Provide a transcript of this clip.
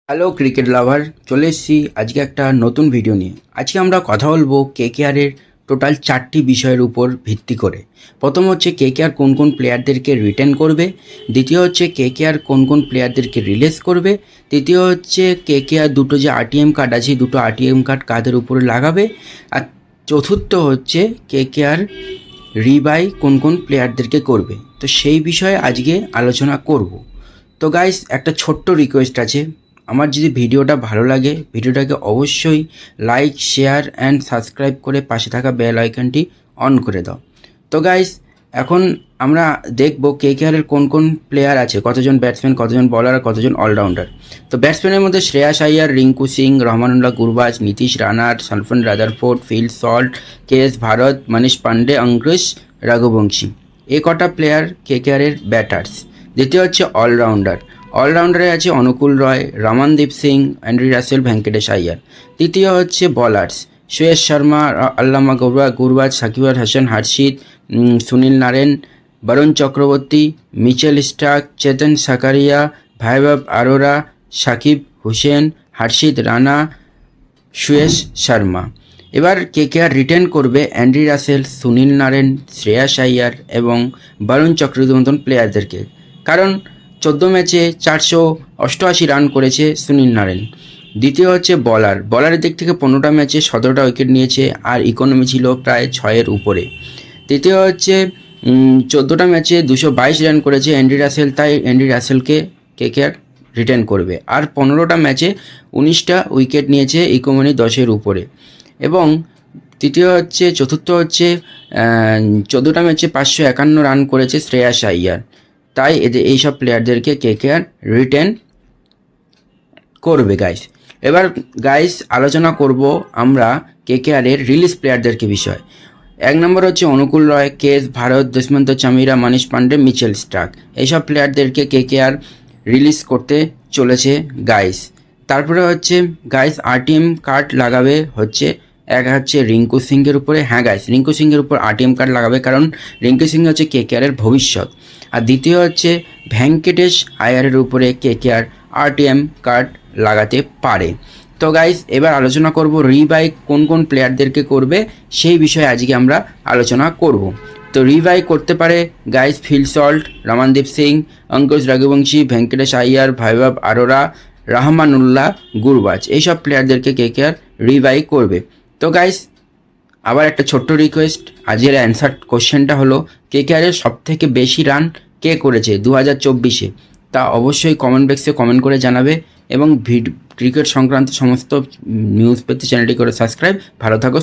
Hello cricket লাভার, চলে এসেছি আজকে একটা নতুন ভিডিও নিয়ে। আজকে আমরা কথা বলবো কেকেআরের টোটাল 4টি বিষয়ের উপর ভিত্তি করে। প্রথম হচ্ছে কেকেআর কোন কোন প্লেয়ারদেরকে রিটেন করবে, দ্বিতীয় হচ্ছে কেকেআর কোন কোন প্লেয়ারদেরকে রিলিজ করবে, তৃতীয় হচ্ছে কেকেআর দুটো যে আরটিএম কার্ড আছে দুটো আরটিএম কার্ড কাদের উপরে লাগাবে, আর চতুর্থ হচ্ছে কেকেআর রিবাই কোন কোন প্লেয়ারদেরকে করবে। তো সেই বিষয়ে আজকে আলোচনা করব। তো গাইস, একটা ছোট্ট রিকোয়েস্ট আছে, আমার যদি ভিডিওটা ভালো লাগে ভিডিওটাকে অবশ্যই লাইক, শেয়ার অ্যান্ড সাবস্ক্রাইব করে পাশে থাকা বেল আইকনটি অন করে দাও। তো গাইস, এখন আমরা দেখব কেকেআরের কোন কোন প্লেয়ার আছে, কতজন ব্যাটসম্যান, কতজন বলার আর কতজন অলরাউন্ডার। তো ব্যাটসম্যানের মধ্যে Shreyas Iyer, Rinku Singh, Rahmanullah Gurbaz, Nitish Rana, Sherfane Rutherford, Phil Salt, KS Bharat, Manish Pandey, Angkrish Raghuvanshi. এই কটা প্লেয়ার কেকেআরের ব্যাটার্স। দ্বিতীয় হচ্ছে অলরাউন্ডার। অলরাউন্ডারে আছে অনুকূল রয়, রমনদীপ সিং, অ্যান্ড্রি রাসেল, ভেঙ্কটেশ আইয়ার। তৃতীয় হচ্ছে bowlers, Suyash Sharma, Allama Gurbaz, Shakib Al Hasan, Harshit, Sunil Narine, Varun Chakravarthy, Mitchell Starc, Chetan Sakariya, Vaibhav Arora, Sakib Hussain, Harshit Rana, Suyash Sharma. এবার কেকেআর রিটেন করবে অ্যান্ড্রি রাসেল, সুনীল নারেন, শ্রেয়াস আইয়ার এবং বরুণ চক্রবর্তী মতন প্লেয়ারদেরকে। কারণ 14 ম্যাচে 488 রান করেছে সুনীল নারেন। দ্বিতীয় হচ্ছে বলারের দিক থেকে 15টা ম্যাচে 17টা উইকেট নিয়েছে, আর ইকোনমি ছিল প্রায় 6-এর উপরে। তৃতীয় হচ্ছে 14টা ম্যাচে 222 রান করেছে অ্যান্ড্রি রাসেল, তাই অ্যান্ড্রি রাসেলকে কেকেআর রিটেন করবে। আর 15টা ম্যাচে 19টা উইকেট নিয়েছে, ইকোনমি 10-এর উপরে। এবং চতুর্থ হচ্ছে 14টা ম্যাচে 551 রান করেছে শ্রেয়াস আইয়ার, তাই এইসব প্লেয়ারদেরকে কেকেআর রিটেন করবে গাইস। এবার গাইস আলোচনা করব আমরা কেকেআরের রিলিজ প্লেয়ারদেরকে বিষয়। 1 নম্বর হচ্ছে অনুকূল রয়, কেএস ভারত, দুষ্মন্ত চামিরা, মনীষ পান্ডে, মিচেল স্টার্ক। এইসব প্লেয়ারদেরকে কেকেআর রিলিজ করতে চলেছে গাইস। তারপরে হচ্ছে গাইস আরটিএম কার্ড লাগাবে হচ্ছে রিঙ্কু সিংয়ের উপরে। হ্যাঁ গাইস, রিঙ্কু সিংয়ের উপর আরটিএম কার্ড লাগাবে, কারণ রিঙ্কু সিং হচ্ছে কেকেআরের ভবিষ্যৎ। আর দ্বিতীয় হচ্ছে ভেঙ্কটেশ আইয়ারের উপরে কেকেআর আরটিএম কার্ড লাগাতে পারে। তো গাইস, এবার আলোচনা করব রিবাই কোন কোন প্লেয়ারদেরকে করবে, সেই বিষয়ে আজকে আমরা আলোচনা করব। তো রিবাই করতে পারে guys Phil Salt, Ramandeep Singh, Angkrish Raghuvanshi, Venkatesh Iyer, Vaibhav Arora, Rahmanullah Gurbaz. এইসব প্লেয়ারদেরকে কেকেআর রিবাই করবে। তো গাইস, আবার একটা ছোট্ট রিকোয়েস্ট, আজকের অ্যান্সার কোশ্চেনটা হলো কেকেআরের সবথেকে বেশি রান কে করেছে 2024-এ, তা অবশ্যই কমেন্ট বক্সে কমেন্ট করে জানাবে। এবং ক্রিকেট সংক্রান্ত সমস্ত নিউজ পেতে চ্যানেলটি করে সাবস্ক্রাইব। ভালো থাকো।